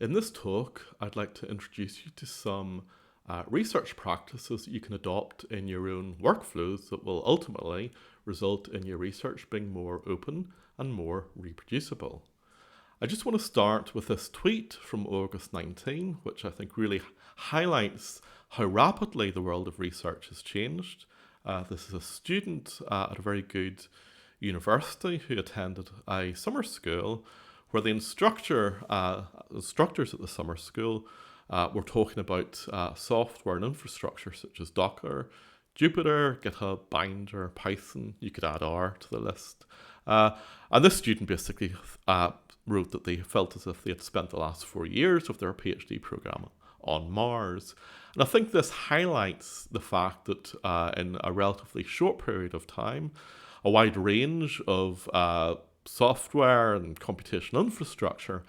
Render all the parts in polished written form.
In this talk, I'd like to introduce you to some research practices that you can adopt in your own workflows that will ultimately result in your research being more open and more reproducible. I just want to start with this tweet from August 19, which I think really highlights how rapidly the world of research has changed. This is a student at a very good university who attended a summer school where the instructors at the summer school were talking about software and infrastructure such as Docker, Jupyter, GitHub, Binder, Python. You could add R to the list. And this student basically wrote that they felt as if they had spent the last 4 years of their PhD program on Mars. And I think this highlights the fact that in a relatively short period of time, a wide range of software and computational infrastructure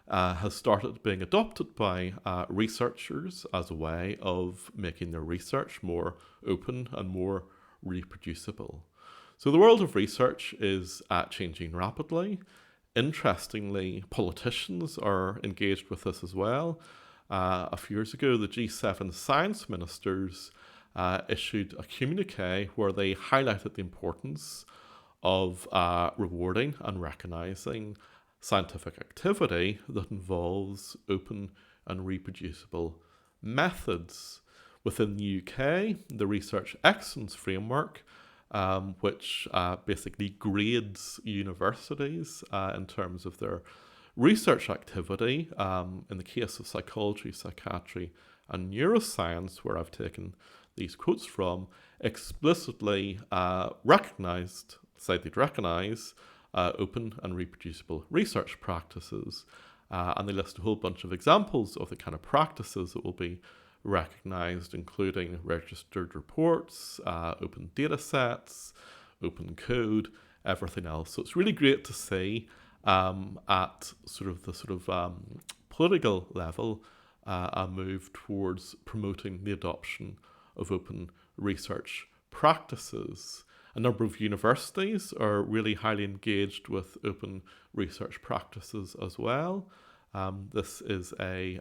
has started being adopted by researchers as a way of making their research more open and more reproducible. So the world of research is changing rapidly. Interestingly, politicians are engaged with this as well. A few years ago, the G7 science ministers issued a communique where they highlighted the importance of rewarding and recognising scientific activity that involves open and reproducible methods. Within the UK, the Research Excellence Framework, which basically grades universities in terms of their research activity, in the case of psychology, psychiatry, and neuroscience, where I've taken these quotes from, explicitly recognise open and reproducible research practices. And they list a whole bunch of examples of the kind of practices that will be recognised, including registered reports, open data sets, open code, everything else. So it's really great to see at the political level a move towards promoting the adoption of open research practices. A number of universities are really highly engaged with open research practices as well. This is a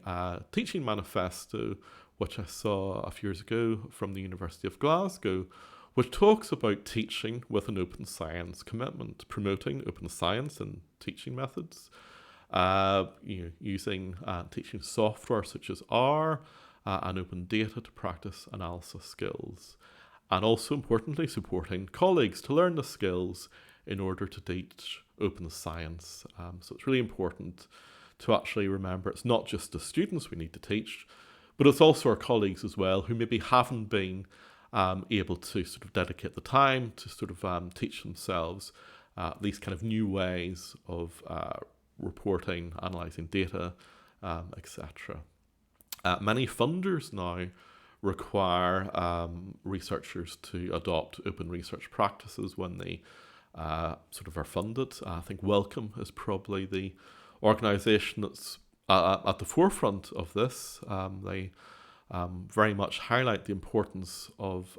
teaching manifesto which I saw a few years ago from the University of Glasgow, which talks about teaching with an open science commitment, promoting open science and teaching methods, using teaching software such as R and open data to practice analysis skills. And also, importantly, supporting colleagues to learn the skills in order to teach open science. So it's really important to actually remember it's not just the students we need to teach, but it's also our colleagues as well who maybe haven't been able to sort of dedicate the time to sort of teach themselves these kind of new ways of reporting, analysing data, etc. Many funders now require researchers to adopt open research practices when they sort of are funded. I think Wellcome is probably the organisation that's at the forefront of this. They very much highlight the importance of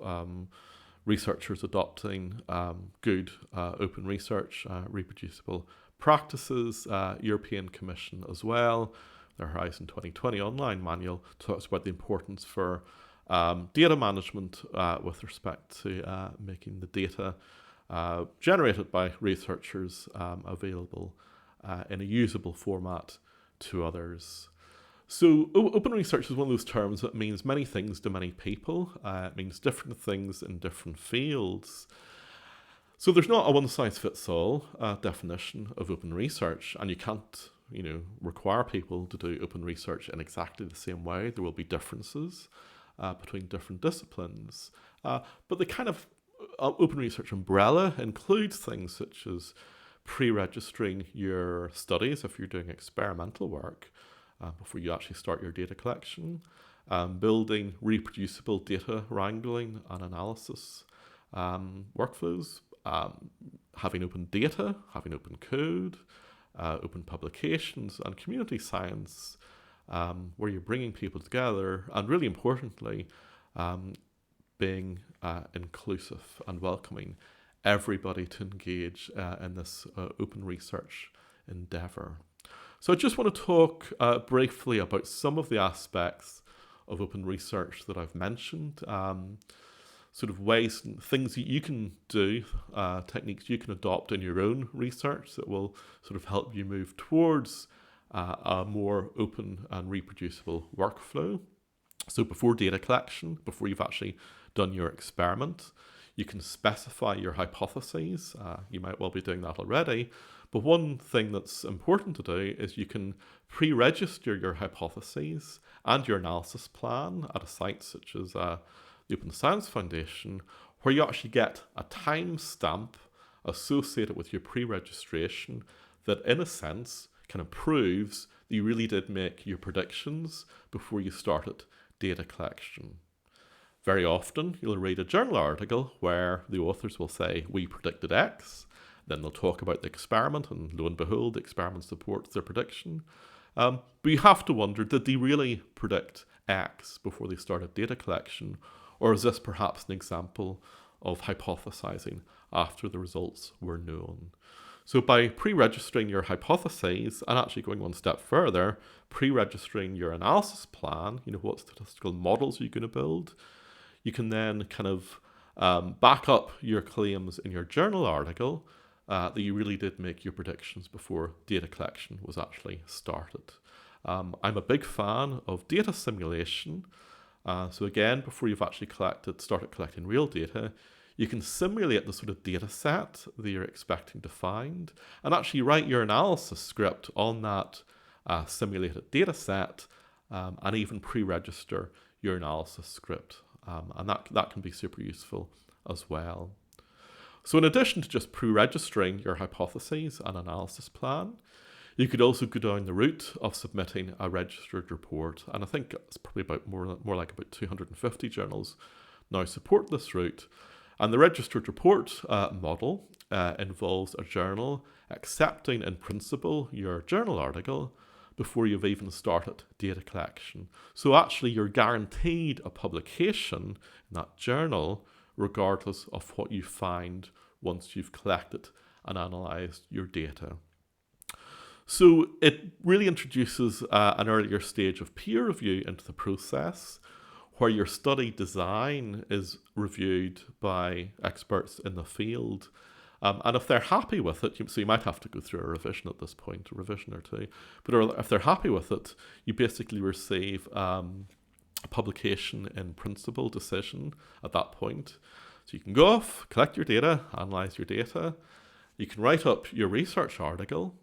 researchers adopting good open research, reproducible practices. European Commission as well. Their Horizon 2020 online manual talks about the importance for data management with respect to making the data generated by researchers available in a usable format to others. So open research is one of those terms that means many things to many people. It means different things in different fields. So there's not a one-size-fits-all definition of open research, and you can't require people to do open research in exactly the same way. There will be differences between different disciplines. But the kind of open research umbrella includes things such as pre-registering your studies if you're doing experimental work before you actually start your data collection, building reproducible data wrangling and analysis workflows, having open data, having open code, open publications, and community science, where you're bringing people together, and really importantly, being inclusive and welcoming everybody to engage in this open research endeavour. So I just want to talk briefly about some of the aspects of open research that I've mentioned, sort of ways and things that you can do, techniques you can adopt in your own research that will sort of help you move towards a more open and reproducible workflow. So before data collection, before you've actually done your experiment, you can specify your hypotheses. You might well be doing that already. But one thing that's important to do is you can pre-register your hypotheses and your analysis plan at a site such as the Open Science Foundation, where you actually get a timestamp associated with your pre-registration that, in a sense, kind of proves that you really did make your predictions before you started data collection. Very often, you'll read a journal article where the authors will say, we predicted X. Then they'll talk about the experiment, and lo and behold, the experiment supports their prediction. But you have to wonder, did they really predict X before they started data collection? Or is this perhaps an example of hypothesizing after the results were known? So by pre-registering your hypotheses, and actually going one step further, pre-registering your analysis plan, what statistical models you're going to build, you can then kind of back up your claims in your journal article that you really did make your predictions before data collection was actually started. I'm a big fan of data simulation. So again, before you've actually started collecting real data, you can simulate the sort of data set that you're expecting to find and actually write your analysis script on that simulated data set and even pre-register your analysis script. And that can be super useful as well. So in addition to just pre-registering your hypotheses and analysis plan, you could also go down the route of submitting a registered report. And I think it's probably about more like about 250 journals now support this route. And the registered report model involves a journal accepting in principle your journal article before you've even started data collection. So actually you're guaranteed a publication in that journal regardless of what you find once you've collected and analysed your data. So it really introduces an earlier stage of peer review into the process, where your study design is reviewed by experts in the field. And if they're happy with it, so you might have to go through a revision at this point, a revision or two, but if they're happy with it, you basically receive a publication in principle decision at that point. So you can go off, collect your data, analyse your data, you can write up your research article,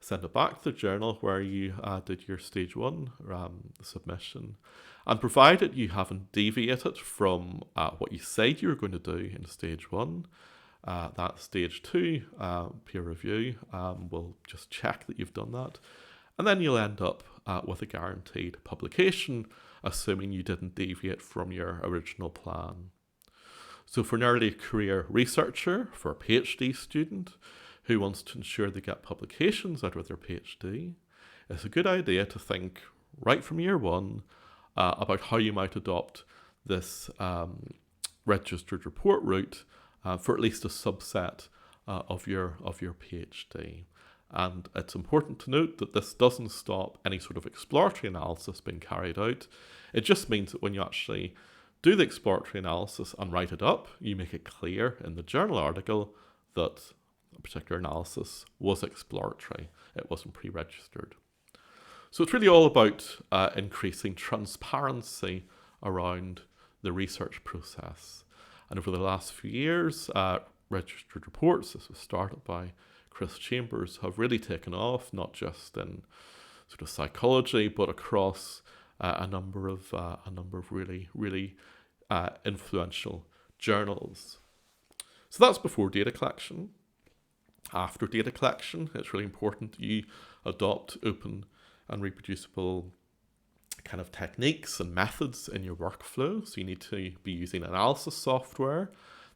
send it back to the journal where you did your stage 1 submission. And provided you haven't deviated from what you said you were going to do in stage 1, that stage 2 peer review will just check that you've done that. And then you'll end up with a guaranteed publication, assuming you didn't deviate from your original plan. So for an early career researcher, for a PhD student who wants to ensure they get publications out of their PhD, it's a good idea to think right from year 1 about how you might adopt this registered report route for at least a subset of your PhD. And it's important to note that this doesn't stop any sort of exploratory analysis being carried out. It just means that when you actually do the exploratory analysis and write it up, you make it clear in the journal article that a particular analysis was exploratory. It wasn't pre-registered. So it's really all about increasing transparency around the research process. And over the last few years, registered reports, this was started by Chris Chambers, have really taken off, not just in sort of psychology, but across a number of really influential journals. So that's before data collection. After data collection, it's really important that you adopt open and reproducible kind of techniques and methods in your workflow. So you need to be using analysis software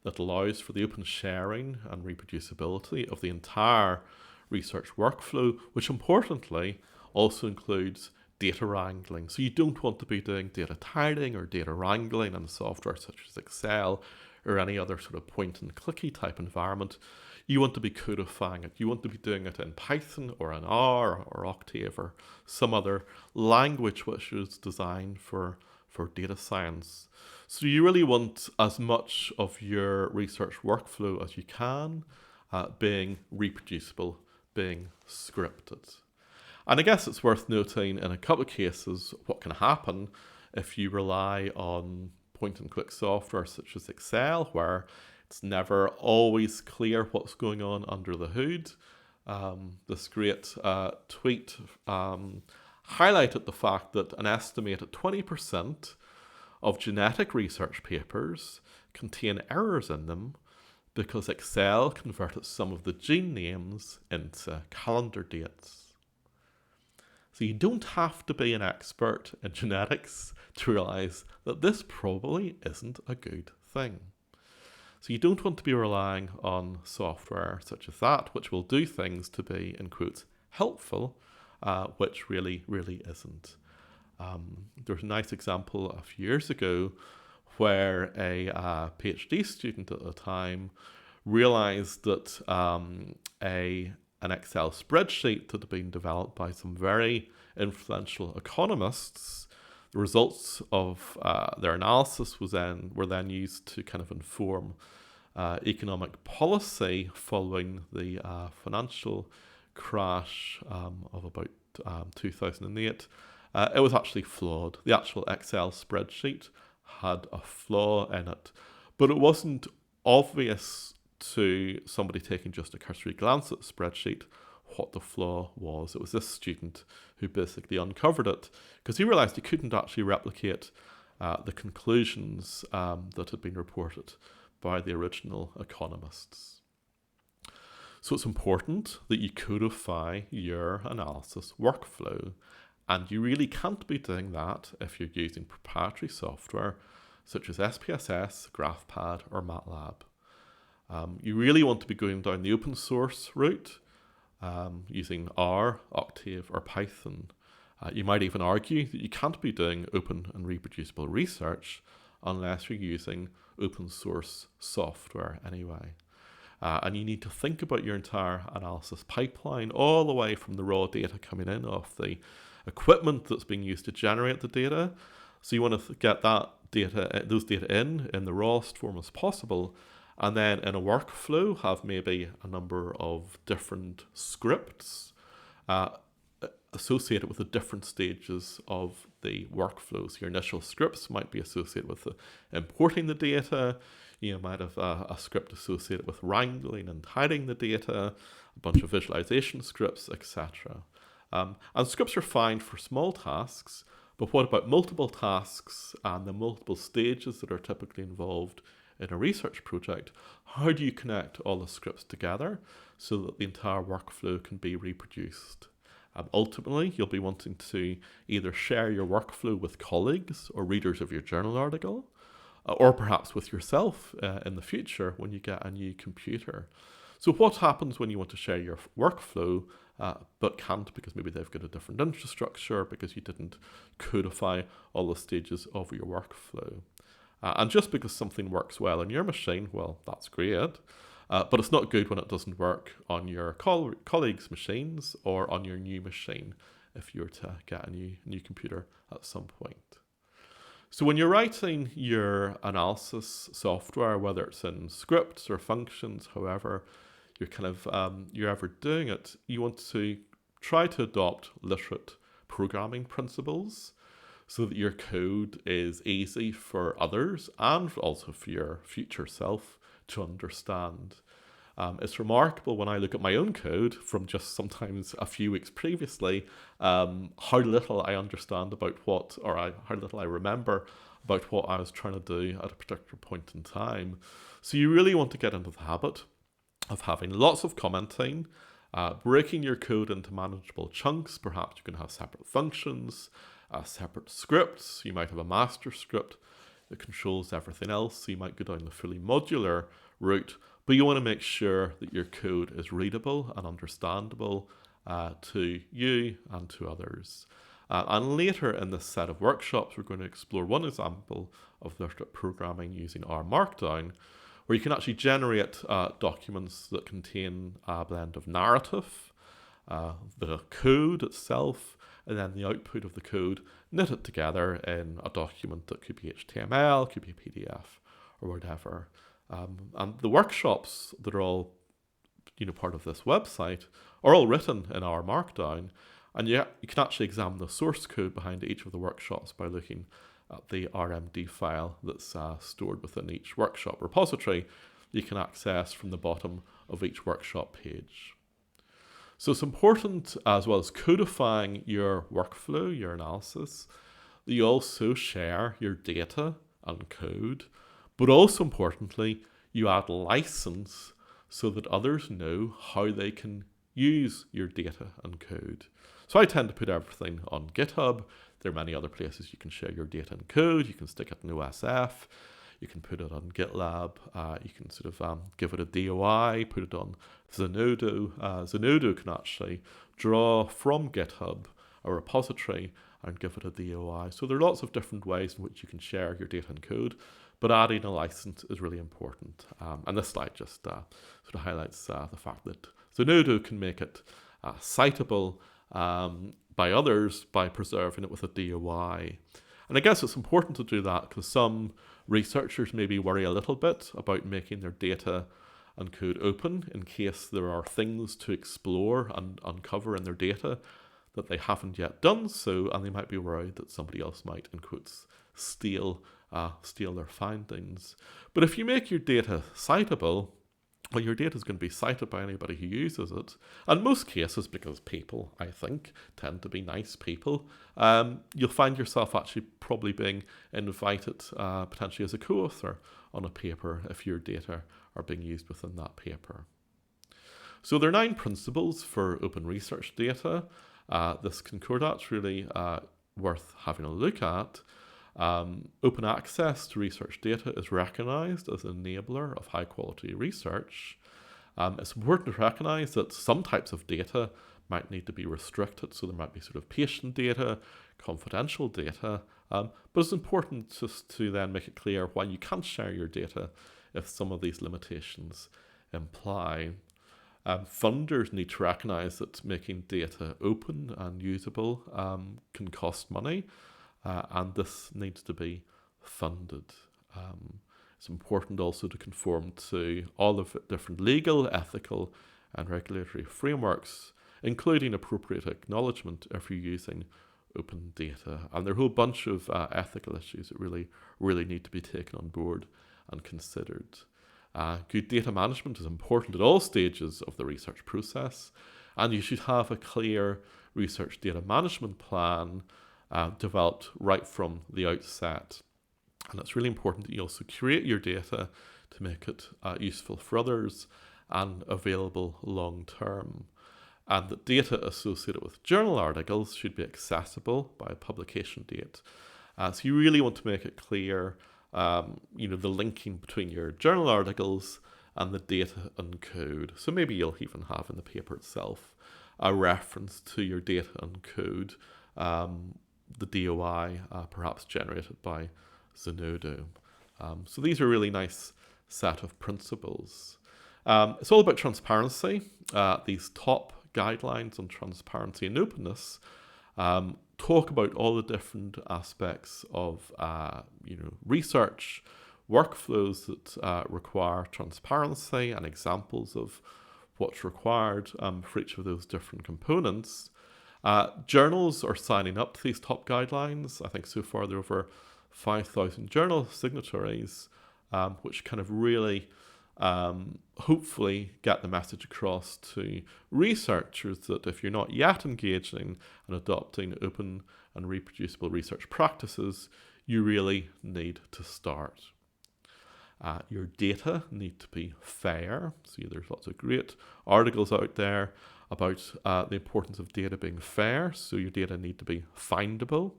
that allows for the open sharing and reproducibility of the entire research workflow, which importantly also includes data wrangling. So you don't want to be doing data tidying or data wrangling in software such as Excel or any other sort of point and clicky type environment. You want to be codifying it. You want to be doing it in Python or in R or Octave or some other language which is designed for data science. So you really want as much of your research workflow as you can being reproducible, being scripted. And I guess it's worth noting in a couple of cases what can happen if you rely on point and click software such as Excel, where it's never always clear what's going on under the hood. This great tweet highlighted the fact that an estimated 20% of genetic research papers contain errors in them because Excel converted some of the gene names into calendar dates. So you don't have to be an expert in genetics to realize that this probably isn't a good thing. So you don't want to be relying on software such as that, which will do things to be, in quotes, helpful, which really, really isn't. There's a nice example a few years ago where a PhD student at the time realized that an Excel spreadsheet that had been developed by some very influential economists, the results of their analysis were then used to kind of inform economic policy following the financial crash of about 2008. It was actually flawed. The actual Excel spreadsheet had a flaw in it, but it wasn't obvious to somebody taking just a cursory glance at the spreadsheet what the flaw was. It was this student who basically uncovered it because he realized he couldn't actually replicate the conclusions that had been reported by the original economists. So it's important that you codify your analysis workflow, and you really can't be doing that if you're using proprietary software such as SPSS, GraphPad, or MATLAB. You really want to be going down the open source route using R, Octave, or Python. You might even argue that you can't be doing open and reproducible research unless you're using open source software anyway. And you need to think about your entire analysis pipeline all the way from the raw data coming in off the equipment that's being used to generate the data. So you want to get those data in the rawest form as possible, and then in a workflow have maybe a number of different scripts associated with the different stages of the workflow. So your initial scripts might be associated with importing the data. You might have a script associated with wrangling and hiding the data, a bunch of visualization scripts, etc. And scripts are fine for small tasks, but what about multiple tasks and the multiple stages that are typically involved in a research project? How do you connect all the scripts together so that the entire workflow can be reproduced? Ultimately, you'll be wanting to either share your workflow with colleagues or readers of your journal article, or perhaps with yourself in the future when you get a new computer. So what happens when you want to share your workflow but can't because maybe they've got a different infrastructure, because you didn't codify all the stages of your workflow? And just because something works well on your machine, well, that's great. But it's not good when it doesn't work on your colleagues' machines or on your new machine if you were to get a new computer at some point. So when you're writing your analysis software, whether it's in scripts or functions, however you're ever doing it, you want to try to adopt literate programming principles so that your code is easy for others and also for your future self to understand. It's remarkable when I look at my own code from just sometimes a few weeks previously, how little I understand about how little I remember about what I was trying to do at a particular point in time. So you really want to get into the habit of having lots of commenting, breaking your code into manageable chunks. Perhaps you can have separate functions, separate scripts. You might have a master script that controls everything else. So you might go down the fully modular route, but you want to make sure that your code is readable and understandable to you and to others. And later in this set of workshops, we're going to explore one example of literate programming using R Markdown, where you can actually generate documents that contain a blend of narrative, the code itself, and then the output of the code, knit it together in a document that could be HTML, could be PDF, or whatever. And the workshops that are all part of this website are all written in our Markdown, and you can actually examine the source code behind each of the workshops by looking at the RMD file that's stored within each workshop repository you can access from the bottom of each workshop page. So it's important, as well as codifying your workflow, your analysis, that you also share your data and code, but also importantly, you add license so that others know how they can use your data and code. So I tend to put everything on GitHub. There are many other places you can share your data and code. You can stick it in OSF. You can put it on GitLab. You can sort of give it a DOI, put it on Zenodo. Zenodo can actually draw from GitHub a repository and give it a DOI. So there are lots of different ways in which you can share your data and code, but adding a license is really important. And this slide just sort of highlights the fact that Zenodo can make it citable by others by preserving it with a DOI. And I guess it's important to do that because some researchers maybe worry a little bit about making their data and code open in case there are things to explore and uncover in their data that they haven't yet done so, and they might be worried that somebody else might, in quotes, steal their findings. But if you make your data citable, well, your data is going to be cited by anybody who uses it. And most cases, because people, I think, tend to be nice people, you'll find yourself actually probably being invited potentially as a co-author on a paper if your data are being used within that paper. So there are 9 principles for open research data. This concordat's really worth having a look at. Open access to research data is recognised as an enabler of high quality research. It's important to recognise that some types of data might need to be restricted, so there might be sort of patient data, confidential data, but it's important just to then make it clear why you can't share your data if some of these limitations imply. Funders need to recognise that making data open and usable can cost money, and this needs to be funded. It's important also to conform to all of the different legal, ethical, and regulatory frameworks, including appropriate acknowledgement if you're using open data. And there are a whole bunch of ethical issues that really need to be taken on board and considered. Good data management is important at all stages of the research process, and you should have a clear research data management plan developed right from the outset. And it's really important that you also curate your data to make it useful for others and available long term. And that data associated with journal articles should be accessible by a publication date. So you really want to make it clear the linking between your journal articles and the data and code. So maybe you'll even have in the paper itself a reference to your data and code, the DOI perhaps generated by Zenodo. So these are a really nice set of principles. It's all about transparency. These top guidelines on transparency and openness talk about all the different aspects of research, workflows that require transparency and examples of what's required for each of those different components. Journals are signing up to these top guidelines. I think so far there are over 5,000 journal signatories, which kind of really hopefully get the message across to researchers that if you're not yet engaging and adopting open and reproducible research practices, you really need to start. Your data need to be fair. See, there's lots of great articles out there about the importance of data being fair. So your data need to be findable.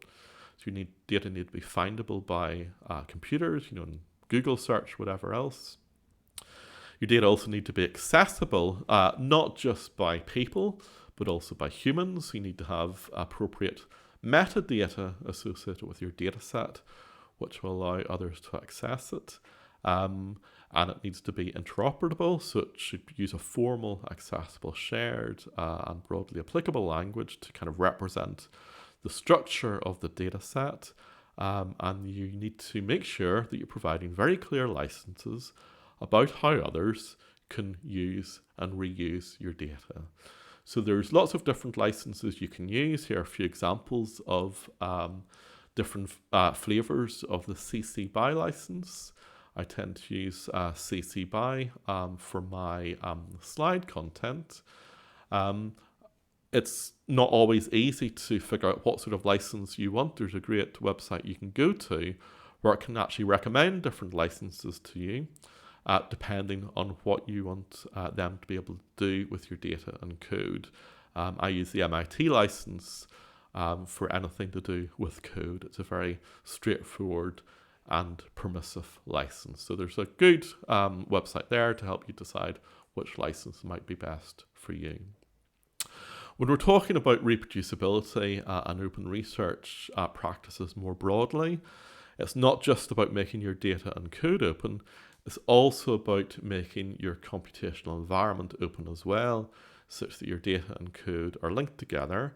So data need to be findable by computers, in Google search, whatever else. Your data also need to be accessible, not just by people, but also by humans. You need to have appropriate metadata associated with your data set, which will allow others to access it. and it needs to be interoperable, so it should use a formal, accessible, shared, and broadly applicable language to kind of represent the structure of the data set. And you need to make sure that you're providing very clear licenses about how others can use and reuse your data. So there's lots of different licenses you can use. Here are a few examples of different flavors of the CC BY license. I tend to use CC BY for my slide content. It's not always easy to figure out what sort of license you want. There's a great website you can go to where it can actually recommend different licenses to you, depending on what you want them to be able to do with your data and code. I use the MIT license for anything to do with code. It's a very straightforward and permissive license. So there's a good website there to help you decide which license might be best for you. When we're talking about reproducibility and open research practices more broadly, it's not just about making your data and code open, it's also about making your computational environment open as well, such that your data and code are linked together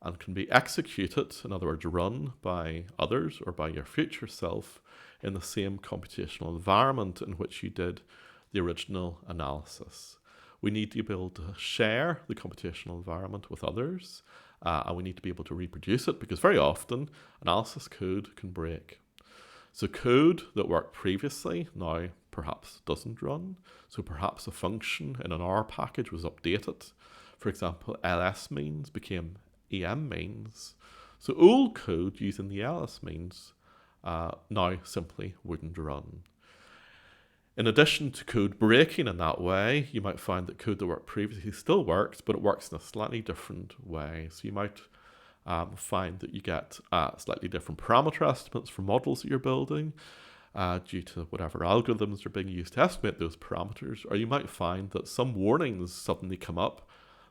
and can be executed, in other words, run by others or by your future self in the same computational environment in which you did the original analysis. We need to be able to share the computational environment with others, and we need to be able to reproduce it, because very often analysis code can break. So code that worked previously now perhaps doesn't run. So perhaps a function in an R package was updated. For example, ls means became em means. So old code using the ls means now simply wouldn't run. In addition to code breaking in that way, you might find that code that worked previously still works, but it works in a slightly different way. So you might find that you get slightly different parameter estimates for models that you're building due to whatever algorithms are being used to estimate those parameters, or you might find that some warnings suddenly come up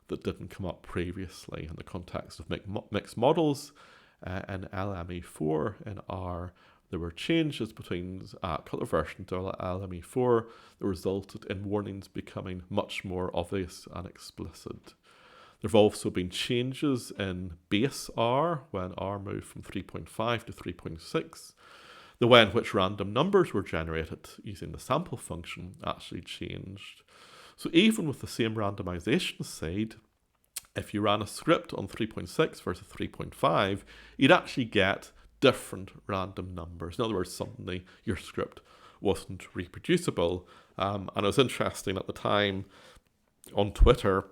that didn't come up previously in the context of mixed models. In LME4 in R, there were changes between color versions of LME4 that resulted in warnings becoming much more obvious and explicit. There have also been changes in base R when R moved from 3.5 to 3.6. The way in which random numbers were generated using the sample function actually changed. So even with the same randomization seed, if you ran a script on 3.6 versus 3.5, you'd actually get different random numbers. In other words, suddenly your script wasn't reproducible. And it was interesting at the time on Twitter,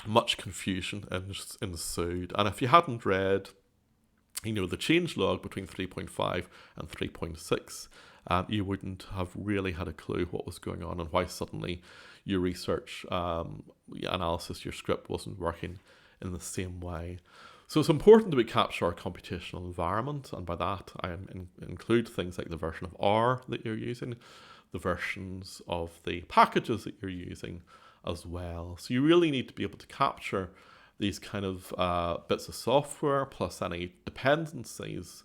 much confusion ensued. And if you hadn't read, the changelog between 3.5 and 3.6, you wouldn't have really had a clue what was going on and why suddenly your research analysis, your script wasn't working in the same way. So it's important that we capture our computational environment, and by that I include things like the version of R that you're using, the versions of the packages that you're using as well. So you really need to be able to capture these kind of bits of software plus any dependencies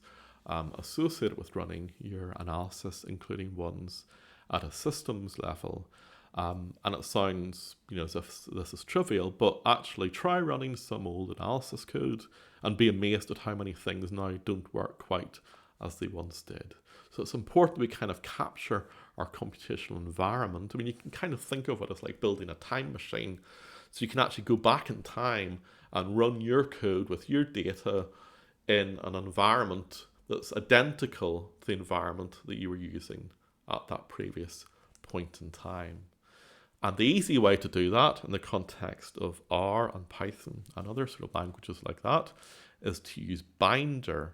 associated with running your analysis, including ones at a systems level. And it sounds, as if this is trivial, but actually try running some old analysis code and be amazed at how many things now don't work quite as they once did. So it's important we kind of capture our computational environment. I mean, you can kind of think of it as like building a time machine. So you can actually go back in time and run your code with your data in an environment that's identical to the environment that you were using at that previous point in time. And the easy way to do that in the context of R and Python and other sort of languages like that is to use Binder.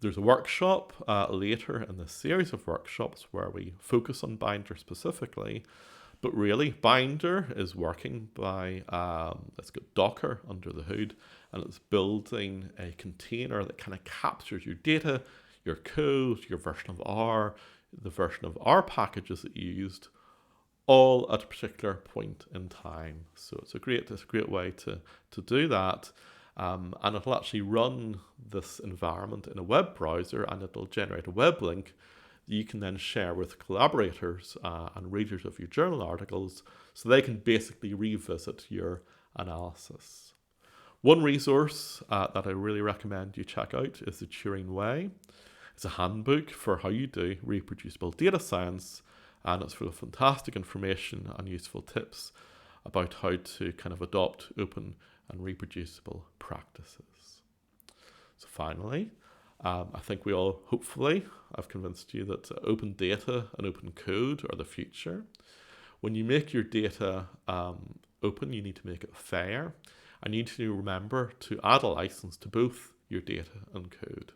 There's a workshop later in this series of workshops where we focus on Binder specifically, but really Binder is working by, it's got Docker under the hood, and it's building a container that kind of captures your data, your code, your version of R, the version of R packages that you used, all at a particular point in time. So it's a great way to do that. And it'll actually run this environment in a web browser, and it'll generate a web link that you can then share with collaborators and readers of your journal articles so they can basically revisit your analysis. One resource that I really recommend you check out is the Turing Way. It's a handbook for how you do reproducible data science, and it's full of fantastic information and useful tips about how to kind of adopt open and reproducible practices. So finally, I think we all, hopefully, I've convinced you that open data and open code are the future. When you make your data open, you need to make it fair, and you need to remember to add a license to both your data and code.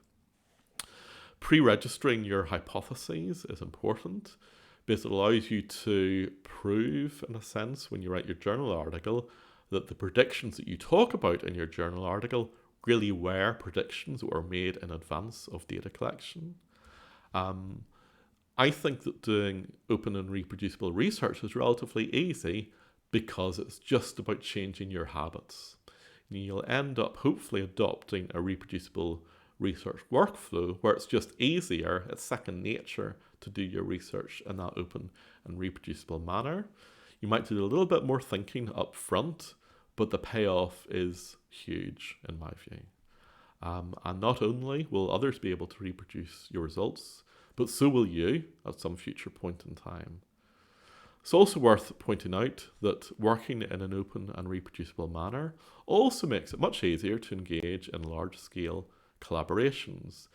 Pre-registering your hypotheses is important because it allows you to prove, in a sense, when you write your journal article, that the predictions that you talk about in your journal article really were predictions that were made in advance of data collection. I think that doing open and reproducible research is relatively easy because it's just about changing your habits. You'll end up hopefully adopting a reproducible research workflow where it's just easier, it's second nature to do your research in that open and reproducible manner. You might do a little bit more thinking up front, but the payoff is huge in my view. And not only will others be able to reproduce your results, but so will you at some future point in time. It's also worth pointing out that working in an open and reproducible manner also makes it much easier to engage in large-scale collaborations,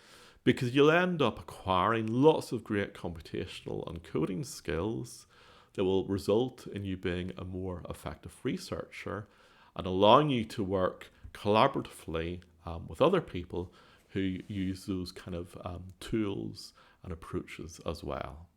because you'll end up acquiring lots of great computational and coding skills that will result in you being a more effective researcher and allowing you to work collaboratively with other people who use those kind of tools and approaches as well.